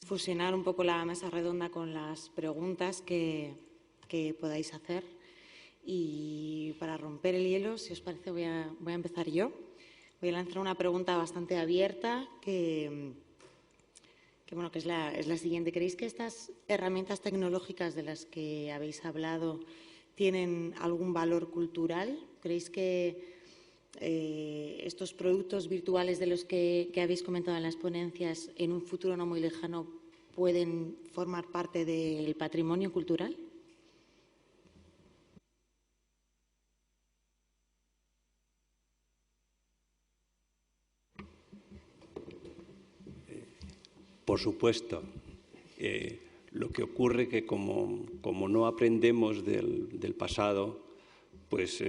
fusionar un poco la mesa redonda con las preguntas que podáis hacer. Y para romper el hielo, si os parece, voy a empezar yo. Voy a lanzar una pregunta bastante abierta que es la siguiente. ¿Creéis que estas herramientas tecnológicas de las que habéis hablado tienen algún valor cultural? ¿Creéis que estos productos virtuales de los que habéis comentado en las ponencias en un futuro no muy lejano pueden formar parte del patrimonio cultural? Por supuesto. Lo que ocurre que como no aprendemos del pasado, pues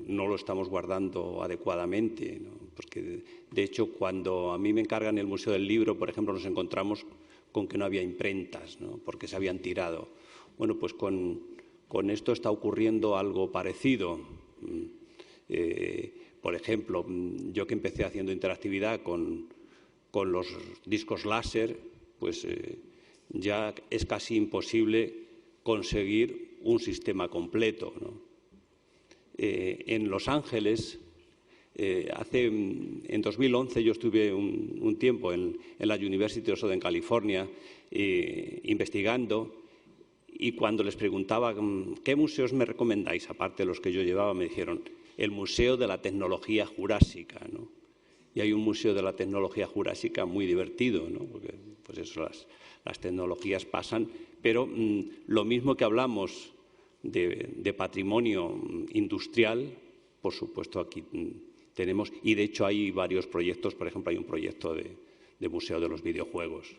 no lo estamos guardando adecuadamente, ¿no? Porque, de hecho, cuando a mí me encargan el Museo del Libro, por ejemplo, nos encontramos con que no había imprentas, ¿no? Porque se habían tirado. Bueno, pues con esto está ocurriendo algo parecido. Por ejemplo, yo que empecé haciendo interactividad con los discos láser, pues ya es casi imposible conseguir un sistema completo, ¿no? En Los Ángeles, en 2011 yo estuve un tiempo en la University of Southern California investigando, y cuando les preguntaba qué museos me recomendáis, aparte de los que yo llevaba, me dijeron el Museo de la Tecnología Jurásica, ¿no? Y hay un museo de la tecnología jurásica muy divertido, ¿no? Porque pues eso, las tecnologías pasan, pero lo mismo que hablamos de patrimonio industrial, por supuesto aquí tenemos, y de hecho hay varios proyectos. Por ejemplo, hay un proyecto de museo de los videojuegos.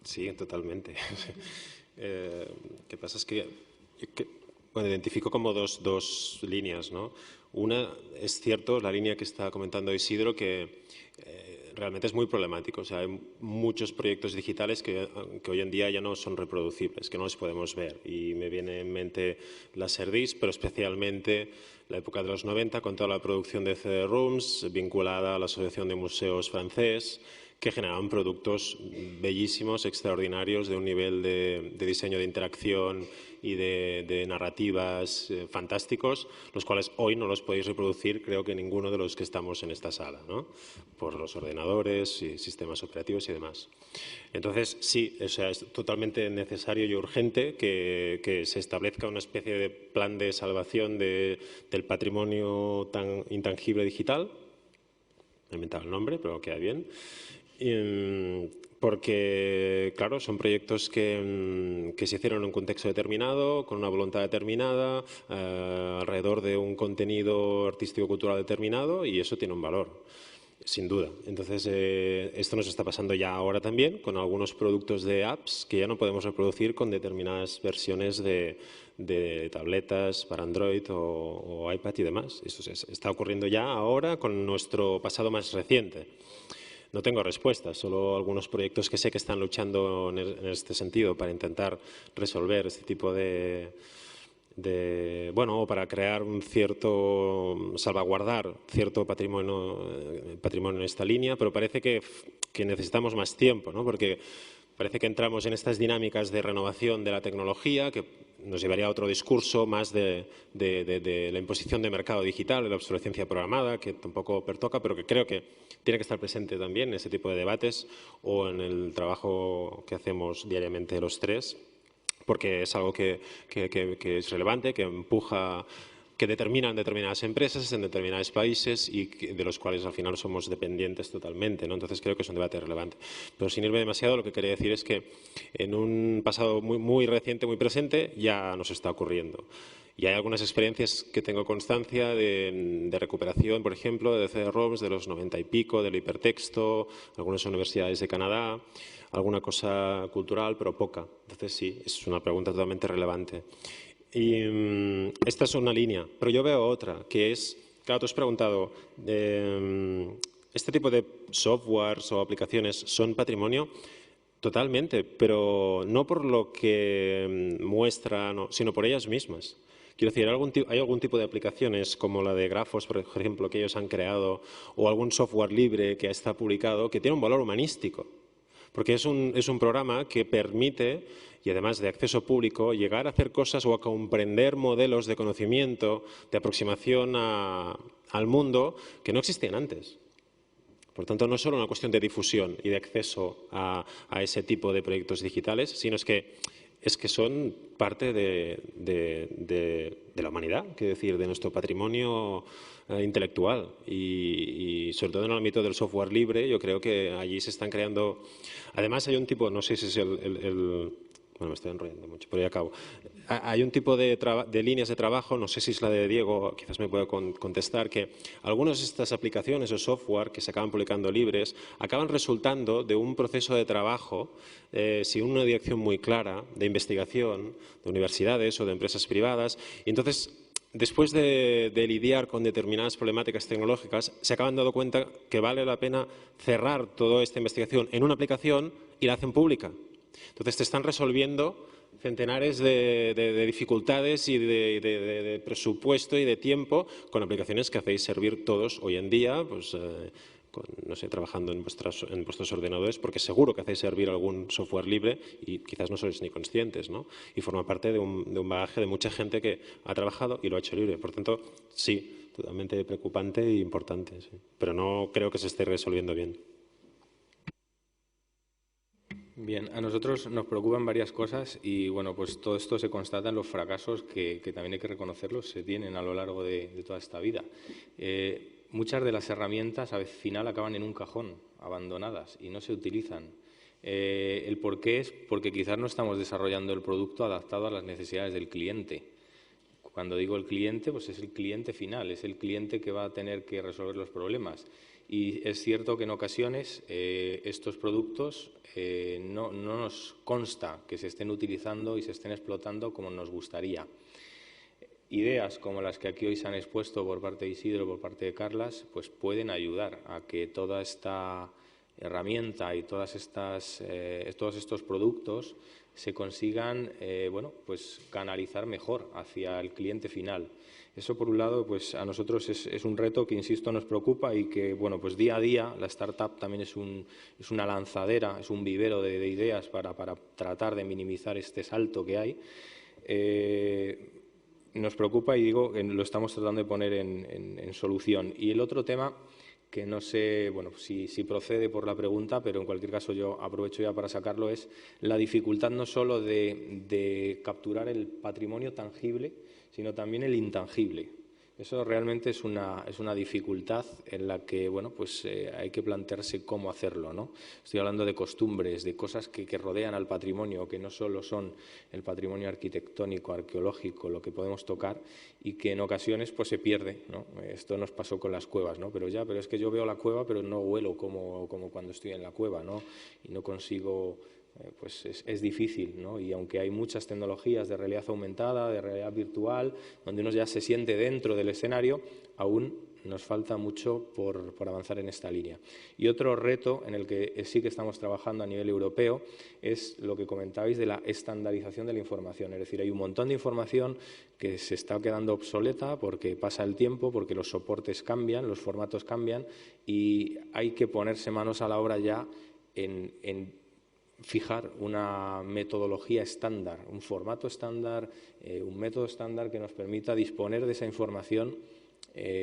Sí, totalmente. ¿Qué pasa? Es que bueno, identifico como dos líneas, ¿no? Una, es cierto, la línea que está comentando Isidro, que realmente es muy problemático. O sea, hay muchos proyectos digitales que hoy en día ya no son reproducibles, que no los podemos ver. Y me viene en mente la Serdis, pero especialmente la época de los 90, con toda la producción de CD-ROOMs vinculada a la Asociación de Museos francés, que generaban productos bellísimos, extraordinarios, de un nivel de diseño de interacción y de narrativas fantásticos, los cuales hoy no los podéis reproducir, creo que ninguno de los que estamos en esta sala, ¿no? Por los ordenadores y sistemas operativos y demás. Entonces, sí, o sea, es totalmente necesario y urgente que se establezca una especie de plan de salvación del patrimonio tan intangible digital. Me he inventado el nombre, pero queda bien. Porque, claro, son proyectos que se hicieron en un contexto determinado, con una voluntad determinada, alrededor de un contenido artístico-cultural determinado, y eso tiene un valor, sin duda. Entonces, esto nos está pasando ya ahora también con algunos productos de apps que ya no podemos reproducir con determinadas versiones de tabletas para Android o iPad y demás. Esto está ocurriendo ya ahora con nuestro pasado más reciente. No tengo respuestas, solo algunos proyectos que sé que están luchando en este sentido para intentar resolver este tipo bueno, para crear un cierto, salvaguardar cierto patrimonio en esta línea, pero parece que necesitamos más tiempo, ¿no? Porque parece que entramos en estas dinámicas de renovación de la tecnología que nos llevaría a otro discurso más de la imposición de mercado digital, de la obsolescencia programada, que tampoco pertoca, pero que creo que tiene que estar presente también en este tipo de debates o en el trabajo que hacemos diariamente los tres, porque es algo que es relevante, que empuja, que determinan determinadas empresas en determinados países y de los cuales al final somos dependientes totalmente, ¿no? Entonces creo que es un debate relevante. Pero sin irme demasiado, lo que quería decir es que en un pasado muy, muy reciente, muy presente, ya nos está ocurriendo. Y hay algunas experiencias que tengo constancia de recuperación, por ejemplo, de CD-ROMs de los 90 y pico, del hipertexto, algunas universidades de Canadá, alguna cosa cultural, pero poca. Entonces sí, es una pregunta totalmente relevante. Y esta es una línea, pero yo veo otra, que es, claro, tú has preguntado, ¿este tipo de softwares o aplicaciones son patrimonio? Totalmente, pero no por lo que muestran, sino por ellas mismas. Quiero decir, ¿hay algún tipo de aplicaciones como la de Grafos, por ejemplo, que ellos han creado, o algún software libre que está publicado, que tiene un valor humanístico? Porque es un programa que permite, y además de acceso público, llegar a hacer cosas o a comprender modelos de conocimiento, de aproximación al mundo que no existían antes. Por tanto, no es solo una cuestión de difusión y de acceso a ese tipo de proyectos digitales, sino es que son parte de la humanidad, quiero decir, de nuestro patrimonio intelectual y sobre todo en el ámbito del software libre, yo creo que allí se están creando. Además hay un tipo, no sé si es bueno, me estoy enrollando mucho, pero ya acabo. Hay un tipo de líneas de trabajo, no sé si es la de Diego, quizás me pueda contestar, que algunas de estas aplicaciones o software que se acaban publicando libres acaban resultando de un proceso de trabajo sin una dirección muy clara de investigación de universidades o de empresas privadas. Y entonces, después de lidiar con determinadas problemáticas tecnológicas, se acaban dando cuenta que vale la pena cerrar toda esta investigación en una aplicación y la hacen pública. Entonces, te están resolviendo centenares de dificultades y de presupuesto y de tiempo con aplicaciones que hacéis servir todos hoy en día, pues, no sé, trabajando en vuestros ordenadores, porque seguro que hacéis servir algún software libre y quizás no sois ni conscientes, ¿no? Y forma parte de un bagaje de mucha gente que ha trabajado y lo ha hecho libre. Por tanto, sí, totalmente preocupante e importante, sí. Pero no creo que se esté resolviendo bien. Bien, a nosotros nos preocupan varias cosas y bueno, pues todo esto se constata en los fracasos que también hay que reconocerlos, se tienen a lo largo de toda esta vida. Muchas de las herramientas al final acaban en un cajón, abandonadas y no se utilizan. El por qué es porque quizás no estamos desarrollando el producto adaptado a las necesidades del cliente. Cuando digo el cliente, pues es el cliente final, es el cliente que va a tener que resolver los problemas. Y es cierto que en ocasiones estos productos no nos consta que se estén utilizando y se estén explotando como nos gustaría. Ideas como las que aquí hoy se han expuesto por parte de Isidro, por parte de Carlas, pues pueden ayudar a que toda esta herramienta y todos estos productos se consigan bueno, pues canalizar mejor hacia el cliente final. Eso, por un lado, pues a nosotros es un reto que, insisto, nos preocupa y que, bueno, pues día a día la startup también es una lanzadera, es un vivero de ideas para tratar de minimizar este salto que hay. Nos preocupa y digo que lo estamos tratando de poner en solución. Y el otro tema, que no sé bueno, si procede por la pregunta, pero en cualquier caso yo aprovecho ya para sacarlo, es la dificultad no solo de capturar el patrimonio tangible, sino también el intangible. Eso realmente es una dificultad en la que bueno, pues, hay que plantearse cómo hacerlo, ¿no? Estoy hablando de costumbres, de cosas que rodean al patrimonio, que no solo son el patrimonio arquitectónico, arqueológico, lo que podemos tocar y que en ocasiones pues, se pierde, ¿no? Esto nos pasó con las cuevas, ¿no? Pero es que yo veo la cueva pero no huelo como cuando estoy en la cueva, ¿no? Y no consigo... pues es difícil, ¿no? Y aunque hay muchas tecnologías de realidad aumentada, de realidad virtual, donde uno ya se siente dentro del escenario, aún nos falta mucho por avanzar en esta línea. Y otro reto en el que sí que estamos trabajando a nivel europeo es lo que comentabais de la estandarización de la información. Es decir, hay un montón de información que se está quedando obsoleta porque pasa el tiempo, porque los soportes cambian, los formatos cambian y hay que ponerse manos a la obra ya en fijar una metodología estándar, un formato estándar, un método estándar que nos permita disponer de esa información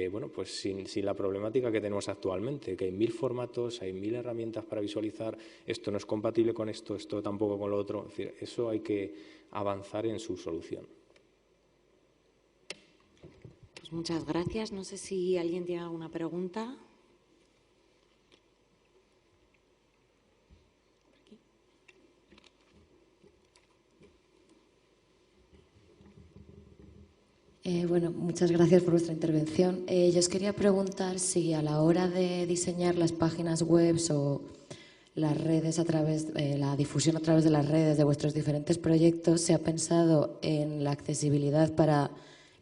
bueno, pues sin la problemática que tenemos actualmente, que hay 1000 formatos, hay 1000 herramientas para visualizar, esto no es compatible con esto tampoco con lo otro. Es decir, eso hay que avanzar en su solución. Pues muchas gracias. No sé si alguien tiene alguna pregunta. Bueno, muchas gracias por vuestra intervención. Yo os quería preguntar si a la hora de diseñar las páginas web o las redes la difusión a través de las redes de vuestros diferentes proyectos, se ha pensado en la accesibilidad para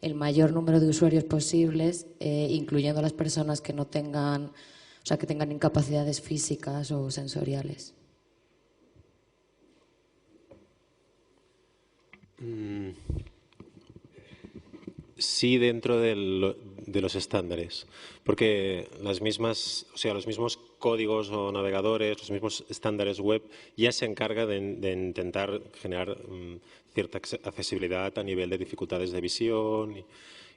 el mayor número de usuarios posibles, incluyendo a las personas que no tengan, o sea, que tengan incapacidades físicas o sensoriales. sí dentro de los estándares, porque los mismos códigos o navegadores, los mismos estándares web ya se encargan de intentar generar cierta accesibilidad a nivel de dificultades de visión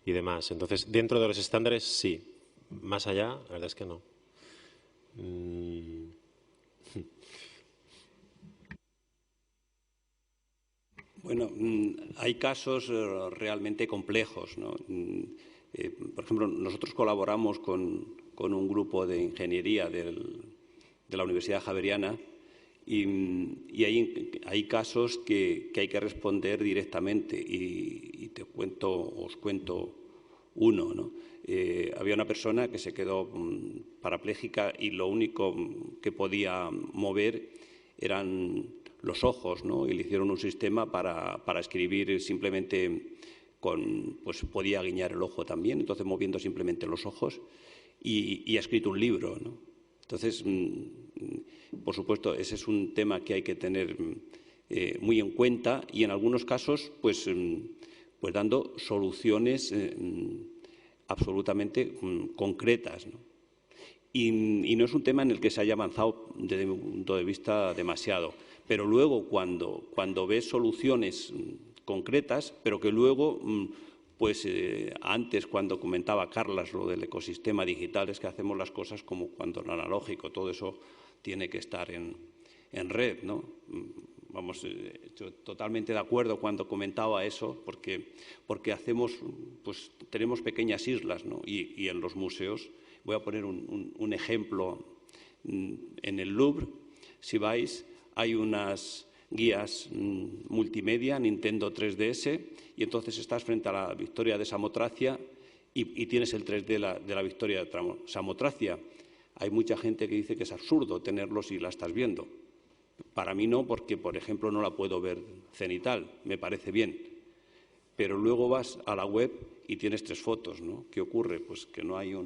y demás. Entonces, dentro de los estándares sí, más allá, la verdad es que no. Bueno, hay casos realmente complejos, ¿no? Por ejemplo, nosotros colaboramos con un grupo de ingeniería de la Universidad Javeriana y hay casos que hay que responder directamente y os cuento uno, ¿no? Había una persona que se quedó parapléjica y lo único que podía mover eran los ojos, ¿no? Y le hicieron un sistema para escribir simplemente pues podía guiñar el ojo también, entonces moviendo simplemente los ojos y ha escrito un libro, ¿no? Entonces, por supuesto, ese es un tema que hay que tener muy en cuenta y en algunos casos, pues dando soluciones absolutamente concretas, ¿no? Y no es un tema en el que se haya avanzado desde mi punto de vista demasiado. Pero luego, cuando ves soluciones concretas, pero que luego, antes cuando comentaba Carlas lo del ecosistema digital, es que hacemos las cosas como cuando en analógico, todo eso tiene que estar en red, ¿no? Vamos, yo totalmente de acuerdo cuando comentaba eso, porque hacemos, pues tenemos pequeñas islas, ¿no? Y en los museos, voy a poner un ejemplo, en el Louvre, si vais, hay unas guías multimedia, Nintendo 3DS, y entonces estás frente a la Victoria de Samotracia y tienes el 3D de la Victoria de Samotracia. Hay mucha gente que dice que es absurdo tenerlos y la estás viendo. Para mí no, porque, por ejemplo, no la puedo ver cenital, me parece bien. Pero luego vas a la web y tienes 3 fotos, ¿no? ¿Qué ocurre? Pues que no hay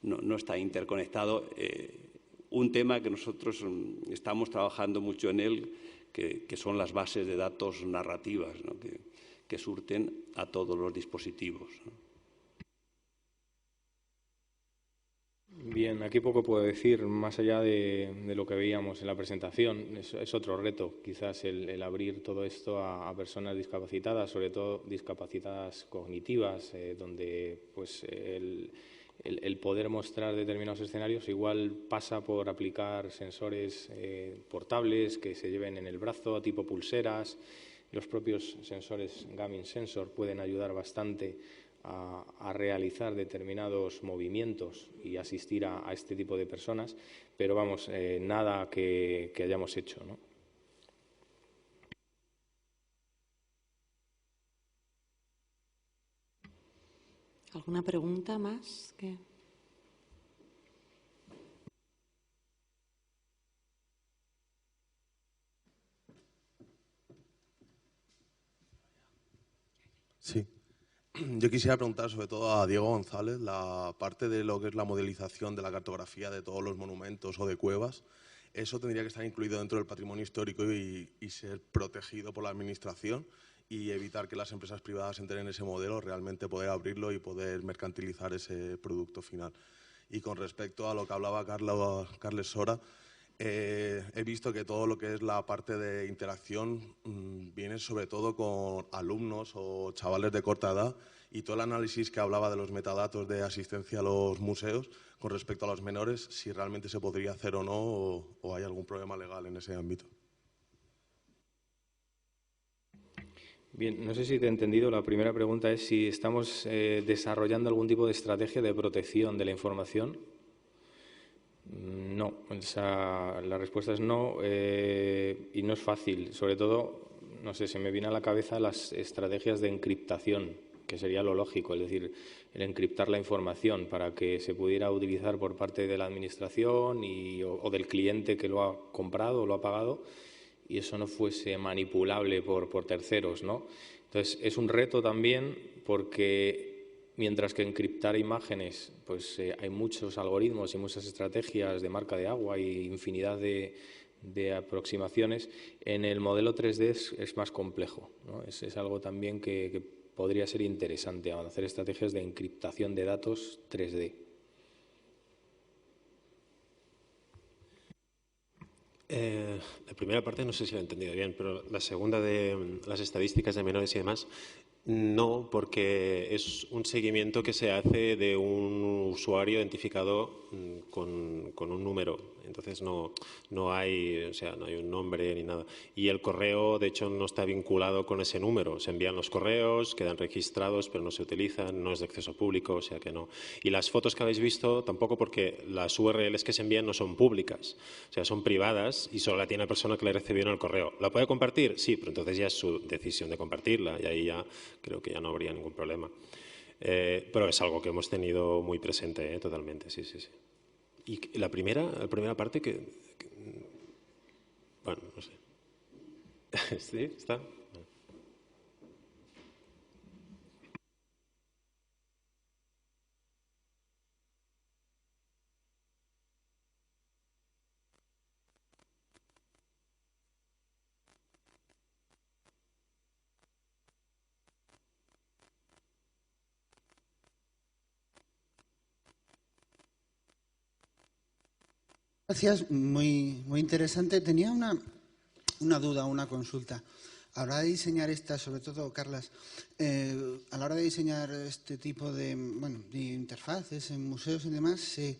no está interconectado. Un tema que nosotros estamos trabajando mucho en él, que son las bases de datos narrativas, ¿no? que surten a todos los dispositivos, ¿no? Bien, aquí poco puedo decir, más allá de lo que veíamos en la presentación. Es otro reto, quizás, el abrir todo esto a personas discapacitadas, sobre todo discapacitadas cognitivas, donde pues el poder mostrar determinados escenarios igual pasa por aplicar sensores portables que se lleven en el brazo, tipo pulseras. Los propios sensores Garmin Sensor pueden ayudar bastante a realizar determinados movimientos y asistir a este tipo de personas, pero vamos, nada que hayamos hecho, ¿no? ¿Alguna pregunta más? Sí. Yo quisiera preguntar sobre todo a Diego González la parte de lo que es la modelización de la cartografía de todos los monumentos o de cuevas. Eso tendría que estar incluido dentro del patrimonio histórico y ser protegido por la Administración y evitar que las empresas privadas entren en ese modelo, realmente poder abrirlo y poder mercantilizar ese producto final. Y con respecto a lo que hablaba Carles Sora, he visto que todo lo que es la parte de interacción viene sobre todo con alumnos o chavales de corta edad, y todo el análisis que hablaba de los metadatos de asistencia a los museos con respecto a los menores, si realmente se podría hacer o no, o hay algún problema legal en ese ámbito. Bien, no sé si te he entendido. La primera pregunta es si estamos desarrollando algún tipo de estrategia de protección de la información. No, la respuesta es no, y no es fácil. Sobre todo, no sé, se me viene a la cabeza las estrategias de encriptación, que sería lo lógico, es decir, el encriptar la información para que se pudiera utilizar por parte de la Administración o del cliente que lo ha comprado o lo ha pagado, y eso no fuese manipulable por terceros, ¿no? Entonces, es un reto también porque mientras que encriptar imágenes, pues hay muchos algoritmos y muchas estrategias de marca de agua y infinidad de aproximaciones, en el modelo 3D es más complejo, ¿no? Es algo también que podría ser interesante hacer estrategias de encriptación de datos 3D. La primera parte no sé si la he entendido bien, pero la segunda de las estadísticas de menores y demás, no, porque es un seguimiento que se hace de un usuario identificado con un número. Entonces no hay un nombre ni nada. Y el correo, de hecho, no está vinculado con ese número. Se envían los correos, quedan registrados, pero no se utilizan, no es de acceso público, o sea que no. Y las fotos que habéis visto tampoco, porque las URLs que se envían no son públicas, o sea, son privadas y solo la tiene la persona que la recibió en el correo. ¿La puede compartir? Sí, pero entonces ya es su decisión de compartirla y ahí ya creo que ya no habría ningún problema. Pero es algo que hemos tenido muy presente, totalmente, sí. Y la primera parte bueno, no sé. ¿Sí? ¿Está? Gracias, muy interesante. Tenía una duda, una consulta. A la hora de diseñar sobre todo, Carlas, a la hora de diseñar este tipo de interfaces en museos y demás, ¿se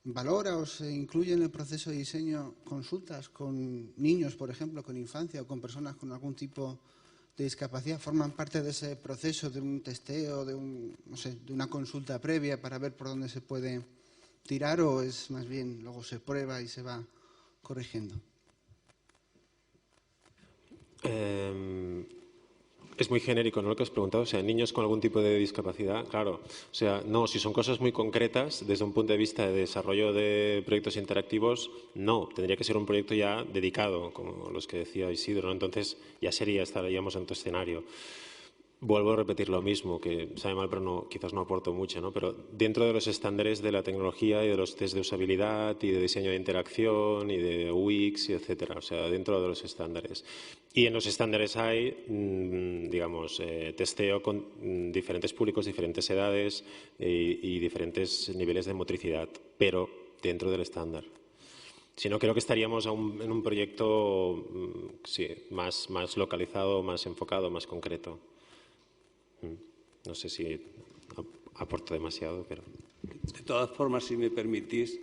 valora o se incluye en el proceso de diseño consultas con niños, por ejemplo, con infancia o con personas con algún tipo de discapacidad? ¿Forman parte de ese proceso de un testeo, de una consulta previa para ver por dónde se puede tirar, o es más bien luego se prueba y se va corrigiendo? Es muy genérico, ¿no?, lo que has preguntado. O sea, niños con algún tipo de discapacidad, claro. O sea, no, si son cosas muy concretas, desde un punto de vista de desarrollo de proyectos interactivos, no. Tendría que ser un proyecto ya dedicado, como los que decía Isidro, ¿no? Entonces ya estaríamos en tu escenario. Vuelvo a repetir lo mismo, que sabe mal, pero quizás no aporto mucho, ¿no? Pero dentro de los estándares de la tecnología y de los test de usabilidad y de diseño de interacción y de UX, y etcétera, o sea, dentro de los estándares. Y en los estándares hay, testeo con diferentes públicos, diferentes edades y diferentes niveles de motricidad, pero dentro del estándar. Si no, creo que estaríamos en un proyecto más localizado, más enfocado, más concreto. No sé si aporto demasiado, pero... De todas formas, si me permitís,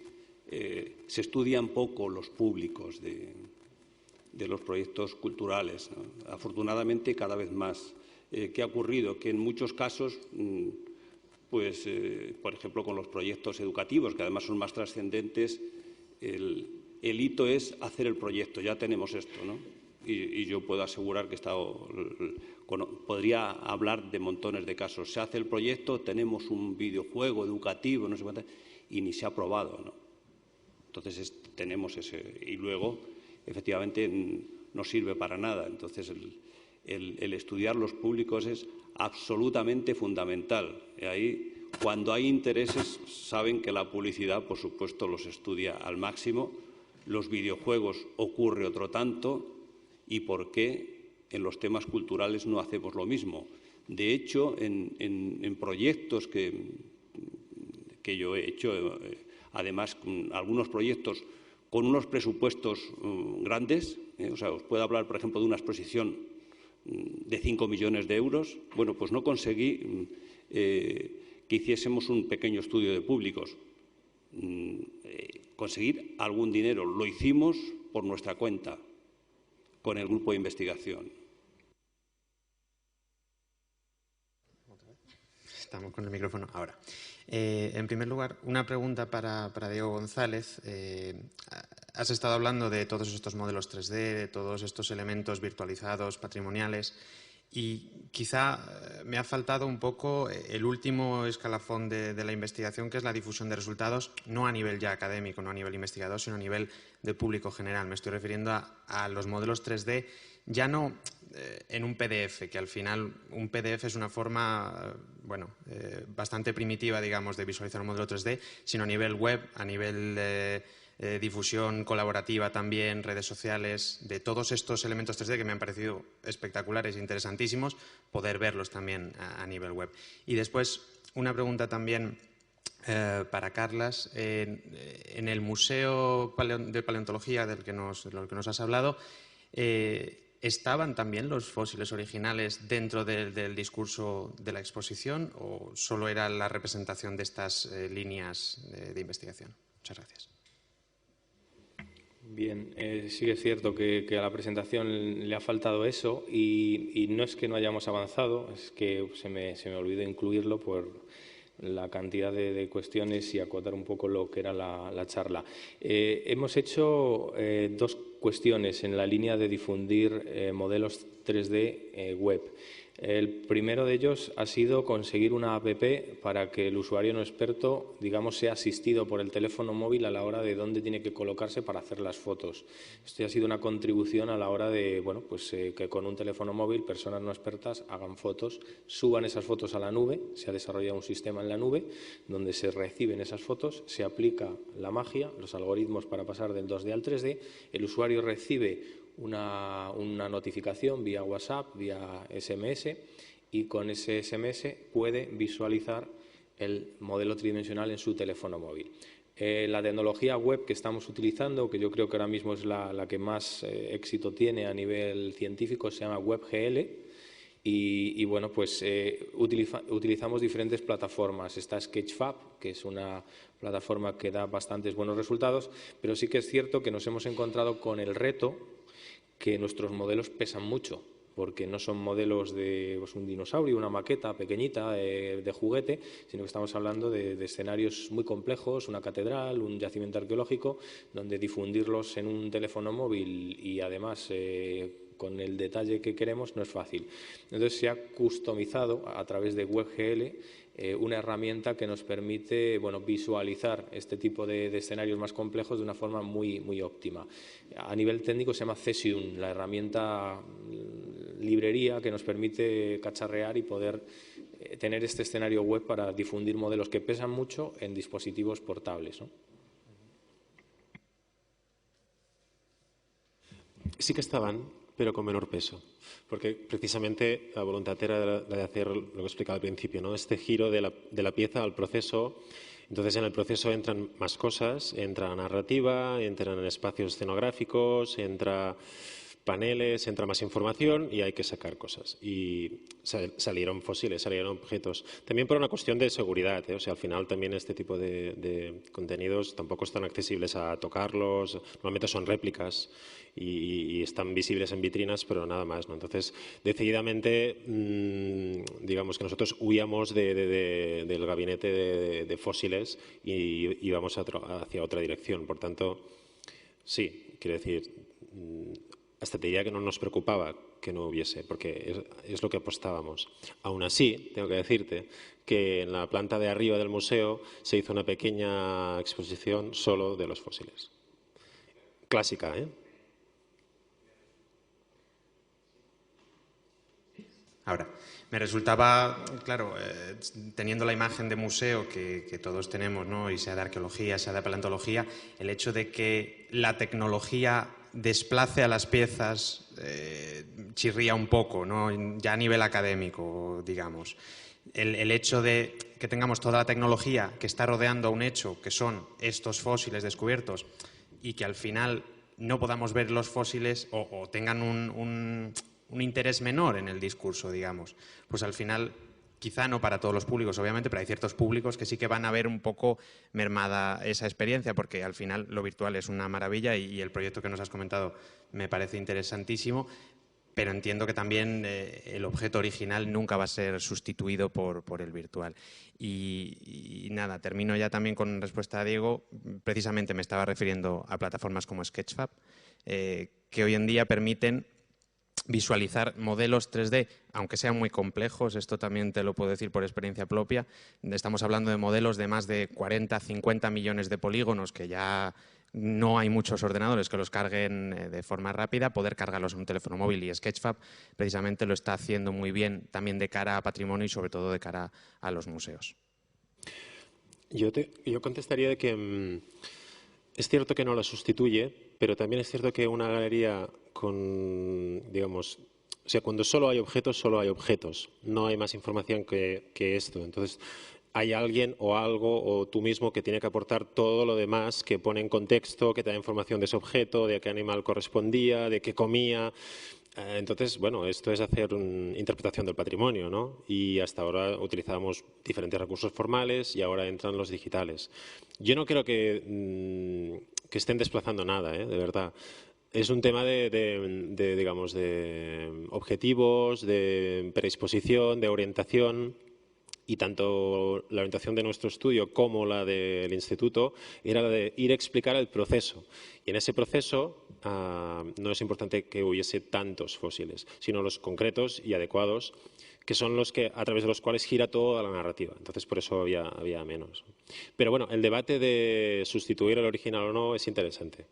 se estudian poco los públicos de los proyectos culturales, ¿no? Afortunadamente, cada vez más. ¿Qué ha ocurrido? Que en muchos casos, por ejemplo, con los proyectos educativos, que además son más trascendentes, el hito es hacer el proyecto. Ya tenemos esto, ¿no? Y yo puedo asegurar que podría hablar de montones de casos. Se hace el proyecto, tenemos un videojuego educativo, no sé cuánto, y ni se ha aprobado, ¿no? Entonces tenemos ese, y luego efectivamente no sirve para nada. Entonces el estudiar los públicos es absolutamente fundamental. Y ahí, cuando hay intereses, saben que la publicidad, por supuesto, los estudia al máximo. Los videojuegos ocurre otro tanto. ¿Y por qué en los temas culturales no hacemos lo mismo? De hecho, en proyectos que yo he hecho, además algunos proyectos con unos presupuestos grandes, o sea, os puedo hablar, por ejemplo, de una exposición de 5 millones de euros, bueno, pues no conseguí que hiciésemos un pequeño estudio de públicos. Conseguir algún dinero, lo hicimos por nuestra cuenta, con el grupo de investigación. Estamos con el micrófono ahora. En primer lugar, una pregunta para Diego González. Has estado hablando de todos estos modelos 3D, de todos estos elementos virtualizados, patrimoniales, y quizá me ha faltado un poco el último escalafón de la investigación, que es la difusión de resultados, no a nivel ya académico, no a nivel investigador, sino a nivel de público general. Me estoy refiriendo a los modelos 3D, ya no en un PDF, que al final un PDF es una forma bastante primitiva, digamos, de visualizar un modelo 3D, sino a nivel web, a nivel difusión colaborativa también, redes sociales, de todos estos elementos 3D que me han parecido espectaculares e interesantísimos, poder verlos también a nivel web. Y después, una pregunta también para Carlas. En el Museo de Paleontología del que nos has hablado, ¿estaban también los fósiles originales dentro del discurso de la exposición o solo era la representación de estas líneas de investigación? Muchas gracias. Bien, sí que es cierto que a la presentación le ha faltado eso y no es que no hayamos avanzado, es que se me olvidó incluirlo por la cantidad de cuestiones y acotar un poco lo que era la charla. Hemos hecho dos cuestiones en la línea de difundir modelos 3D web. El primero de ellos ha sido conseguir una app para que el usuario no experto, digamos, sea asistido por el teléfono móvil a la hora de dónde tiene que colocarse para hacer las fotos. Esto ha sido una contribución a la hora de, bueno, pues que con un teléfono móvil personas no expertas hagan fotos, suban esas fotos a la nube. Se ha desarrollado un sistema en la nube donde se reciben esas fotos, se aplica la magia, los algoritmos para pasar del 2D al 3D, el usuario recibe una notificación vía WhatsApp, vía SMS, y con ese SMS puede visualizar el modelo tridimensional en su teléfono móvil. La tecnología web que estamos utilizando, que yo creo que ahora mismo es la que más éxito tiene a nivel científico, se llama WebGL. Y bueno, pues utilizamos diferentes plataformas. Está Sketchfab, que es una plataforma que da bastantes buenos resultados, pero sí que es cierto que nos hemos encontrado con el reto que nuestros modelos pesan mucho, porque no son modelos de un dinosaurio, una maqueta pequeñita de juguete, sino que estamos hablando de escenarios muy complejos, una catedral, un yacimiento arqueológico, donde difundirlos en un teléfono móvil y además con el detalle que queremos no es fácil. Entonces se ha customizado a través de WebGL una herramienta que nos permite, bueno, visualizar este tipo de escenarios más complejos de una forma muy, muy óptima. A nivel técnico se llama Cesium, la herramienta librería que nos permite cacharrear y poder tener este escenario web para difundir modelos que pesan mucho en dispositivos portables, ¿no? Sí que estaban, pero con menor peso. Porque precisamente la voluntad era la de hacer lo que explicaba al principio, ¿no? Este giro de la pieza al proceso. Entonces, en el proceso entran más cosas, entra narrativa, entran espacios escenográficos, entra paneles, entra más información y hay que sacar cosas. Y salieron fósiles, salieron objetos. También por una cuestión de seguridad, ¿eh? O sea, al final también este tipo de contenidos tampoco están accesibles a tocarlos. Normalmente son réplicas y están visibles en vitrinas, pero nada más, ¿no? Entonces, decididamente, digamos que nosotros huíamos del gabinete de fósiles y íbamos hacia otra dirección. Por tanto, sí, quiero decir, hasta te diría que no nos preocupaba que no hubiese, porque es lo que apostábamos. Aún así, tengo que decirte que en la planta de arriba del museo se hizo una pequeña exposición solo de los fósiles. Clásica, ¿eh? Ahora, me resultaba, claro, teniendo la imagen de museo que todos tenemos, ¿no? Y sea de arqueología, sea de paleontología, el hecho de que la tecnología desplace a las piezas chirría un poco, ¿no? Ya a nivel académico, digamos. El hecho de que tengamos toda la tecnología que está rodeando a un hecho, que son estos fósiles descubiertos, y que al final no podamos ver los fósiles o tengan un interés menor en el discurso, digamos, pues al final, quizá no para todos los públicos, obviamente, pero hay ciertos públicos que sí que van a ver un poco mermada esa experiencia, porque al final lo virtual es una maravilla y el proyecto que nos has comentado me parece interesantísimo, pero entiendo que también el objeto original nunca va a ser sustituido por el virtual. Y nada, termino ya también con respuesta a Diego. Precisamente me estaba refiriendo a plataformas como Sketchfab, que hoy en día permiten visualizar modelos 3D, aunque sean muy complejos, esto también te lo puedo decir por experiencia propia. Estamos hablando de modelos de más de 40, 50 millones de polígonos, que ya no hay muchos ordenadores que los carguen de forma rápida, poder cargarlos en un teléfono móvil, y Sketchfab precisamente lo está haciendo muy bien también de cara a patrimonio y sobre todo de cara a los museos. Yo contestaría de que es cierto que no la sustituye, pero también es cierto que una galería con, digamos, o sea, cuando solo hay objetos, no hay más información que esto. Entonces, hay alguien o algo o tú mismo que tiene que aportar todo lo demás, que pone en contexto, que te da información de ese objeto, de qué animal correspondía, de qué comía. Entonces, bueno, esto es hacer una interpretación del patrimonio, ¿no? Y hasta ahora utilizamos diferentes recursos formales y ahora entran los digitales. Yo no creo que estén desplazando nada, de verdad. Es un tema digamos, de objetivos, de predisposición, de orientación. Y tanto la orientación de nuestro estudio como la del instituto era la de ir a explicar el proceso. Y en ese proceso no es importante que hubiese tantos fósiles, sino los concretos y adecuados, que son los que a través de los cuales gira toda la narrativa. Entonces, por eso había menos. Pero bueno, el debate de sustituir el original o no es interesante.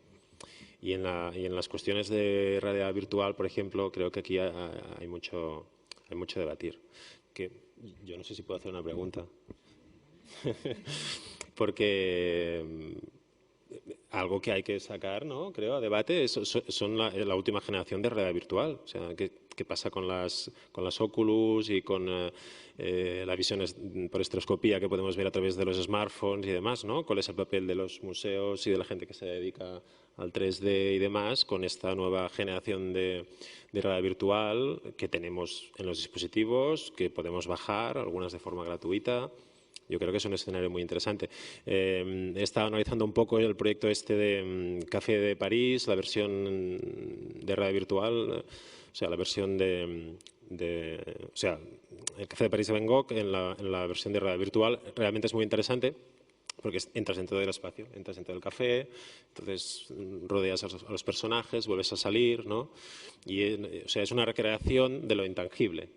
Y en las cuestiones de realidad virtual, por ejemplo, creo que aquí hay mucho debatir. Que yo no sé si puedo hacer una pregunta. Porque algo que hay que sacar, ¿no? Creo, a debate son la última generación de realidad virtual. O sea, ¿qué pasa con las Oculus y con la visión por estereoscopía que podemos ver a través de los smartphones y demás, ¿no? ¿Cuál es el papel de los museos y de la gente que se dedica al 3D y demás con esta nueva generación de realidad virtual que tenemos en los dispositivos, que podemos bajar, algunas de forma gratuita? Yo creo que es un escenario muy interesante. He estado analizando un poco el proyecto de Café de París, la versión de realidad virtual, o sea, la versión o sea, el Café de París de Van Gogh en la versión de realidad virtual realmente es muy interesante porque entras dentro del espacio, entras dentro del café, entonces rodeas a los personajes, vuelves a salir, ¿no? Y, o sea, es una recreación de lo intangible.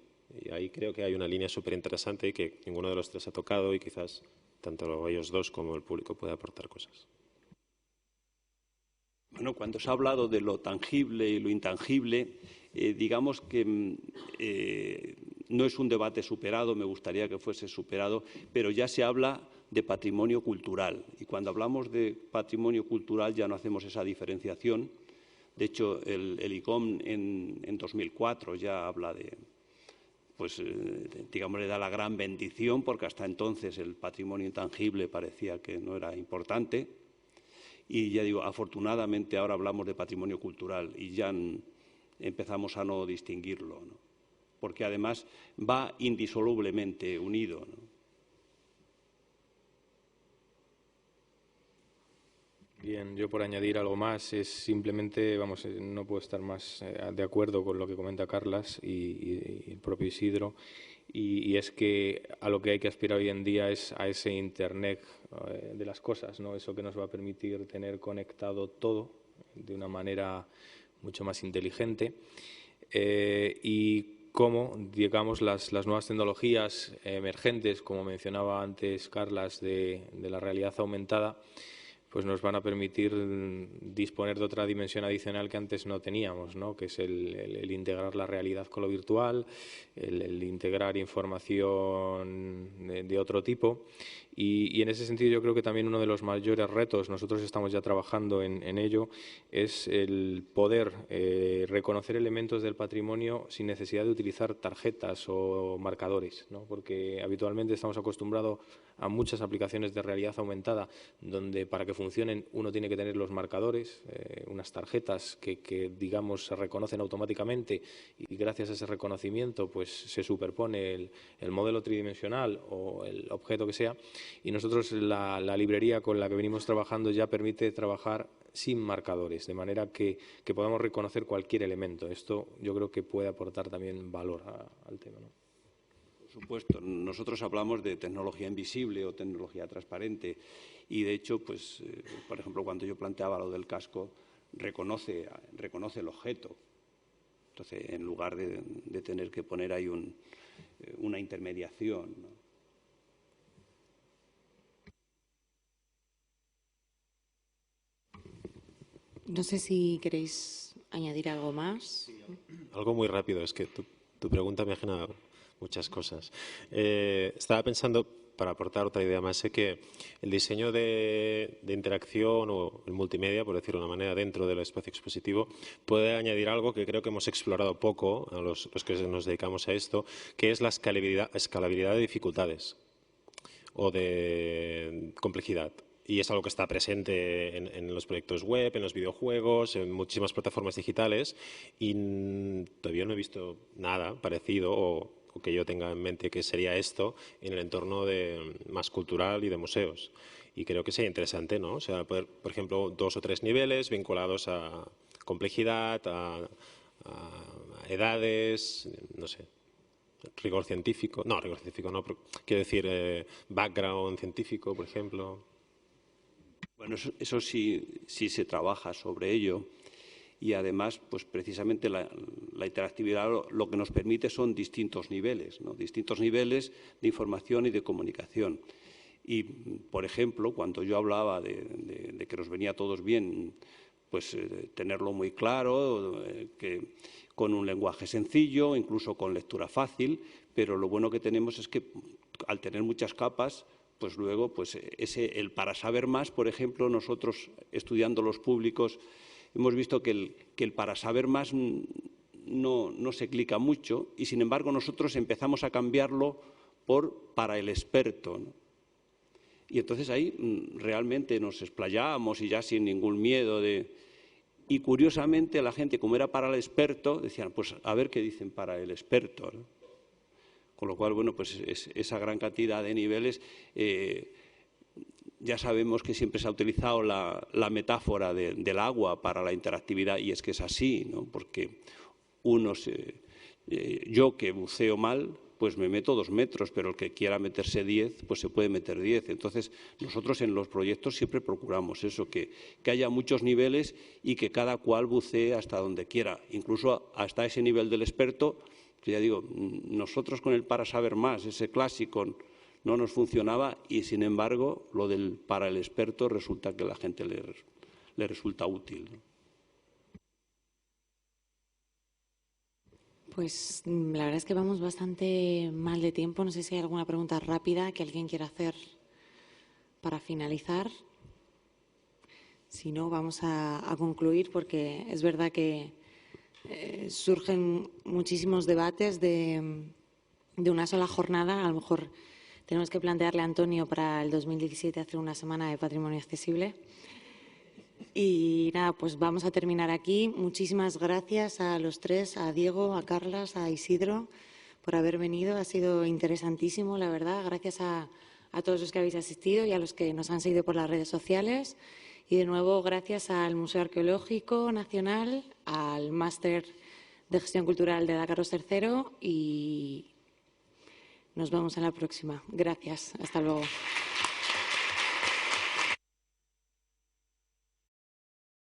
Y ahí creo que hay una línea súper interesante y que ninguno de los tres ha tocado y quizás tanto ellos dos como el público puede aportar cosas. Bueno, cuando se ha hablado de lo tangible y lo intangible, digamos que no es un debate superado, me gustaría que fuese superado, pero ya se habla de patrimonio cultural. Y cuando hablamos de patrimonio cultural ya no hacemos esa diferenciación. De hecho, el ICOM en 2004 ya habla de, pues digamos, le da la gran bendición, porque hasta entonces el patrimonio intangible parecía que no era importante. Y ya digo, afortunadamente ahora hablamos de patrimonio cultural y ya empezamos a no distinguirlo, ¿no? Porque además va indisolublemente unido, ¿no? Bien, yo por añadir algo más, es simplemente, vamos, no puedo estar más de acuerdo con lo que comenta Carlas y el propio Isidro, y es que a lo que hay que aspirar hoy en día es a ese Internet de las cosas, ¿no? Eso que nos va a permitir tener conectado todo de una manera mucho más inteligente y cómo, digamos, las nuevas tecnologías emergentes, como mencionaba antes Carlas, de la realidad aumentada, pues nos van a permitir disponer de otra dimensión adicional que antes no teníamos, ¿no? Que es el integrar la realidad con lo virtual, el integrar información de otro tipo. Y en ese sentido yo creo que también uno de los mayores retos, nosotros estamos ya trabajando en ello, es el poder reconocer elementos del patrimonio sin necesidad de utilizar tarjetas o marcadores, ¿no? Porque habitualmente estamos acostumbrados a muchas aplicaciones de realidad aumentada donde para que funcionen uno tiene que tener los marcadores, unas tarjetas que digamos se reconocen automáticamente y gracias a ese reconocimiento pues se superpone el modelo tridimensional o el objeto que sea. Y nosotros la librería con la que venimos trabajando ya permite trabajar sin marcadores, de manera que podamos reconocer cualquier elemento. Esto yo creo que puede aportar también valor al tema, ¿no? Por supuesto, nosotros hablamos de tecnología invisible o tecnología transparente y de hecho, pues, por ejemplo, cuando yo planteaba lo del casco, reconoce el objeto. Entonces, en lugar de tener que poner ahí una intermediación, ¿no? No sé si queréis añadir algo más. Sí, algo muy rápido, es que tu pregunta me ha generado muchas cosas. Estaba pensando, aportar otra idea más. Sé que el diseño de interacción o el multimedia, por decirlo de una manera, dentro del espacio expositivo, puede añadir algo que creo que hemos explorado poco a los que nos dedicamos a esto, que es la escalabilidad de dificultades o de complejidad. Y es algo que está presente en los proyectos web, en los videojuegos, en muchísimas plataformas digitales, y todavía no he visto nada parecido o que yo tenga en mente que sería esto en el entorno más cultural y de museos. Y creo que sería interesante, ¿no? O sea, poder, por ejemplo, 2 o 3 niveles vinculados a complejidad, a edades, no sé, rigor científico no, pero quiero decir background científico, por ejemplo. Bueno, eso sí se trabaja sobre ello. Y además, pues precisamente la interactividad lo que nos permite son distintos niveles, ¿no? Distintos niveles de información y de comunicación. Y, por ejemplo, cuando yo hablaba de que nos venía a todos bien, pues tenerlo muy claro, que con un lenguaje sencillo, incluso con lectura fácil, pero lo bueno que tenemos es que al tener muchas capas, pues luego pues el para saber más, por ejemplo, nosotros estudiando los públicos, hemos visto que el para saber más no se clica mucho y, sin embargo, nosotros empezamos a cambiarlo por para el experto, ¿no? Y entonces ahí realmente nos explayábamos y ya sin ningún miedo Y, curiosamente, la gente, como era para el experto, decían, pues a ver qué dicen para el experto, ¿no? Con lo cual, bueno, pues esa gran cantidad de niveles... Ya sabemos que siempre se ha utilizado la metáfora del agua para la interactividad y es que es así, ¿no? Porque yo que buceo mal, pues me meto 2 metros, pero el que quiera meterse 10, pues se puede meter 10. Entonces, nosotros en los proyectos siempre procuramos eso, que haya muchos niveles y que cada cual bucee hasta donde quiera, incluso hasta ese nivel del experto, que ya digo, nosotros con el para saber más, ese clásico, no nos funcionaba y, sin embargo, lo del para el experto resulta que a la gente le resulta útil, ¿no? Pues la verdad es que vamos bastante mal de tiempo. No sé si hay alguna pregunta rápida que alguien quiera hacer para finalizar. Si no, vamos a concluir porque es verdad que surgen muchísimos debates de una sola jornada. A lo mejor tenemos que plantearle a Antonio para el 2017 hacer una semana de patrimonio accesible. Y nada, pues vamos a terminar aquí. Muchísimas gracias a los 3, a Diego, a Carlas, a Isidro, por haber venido. Ha sido interesantísimo, la verdad. Gracias a todos los que habéis asistido y a los que nos han seguido por las redes sociales. Y de nuevo, gracias al Museo Arqueológico Nacional, al Máster de Gestión Cultural de la Carlos III y nos vemos en la próxima. Gracias. Hasta luego.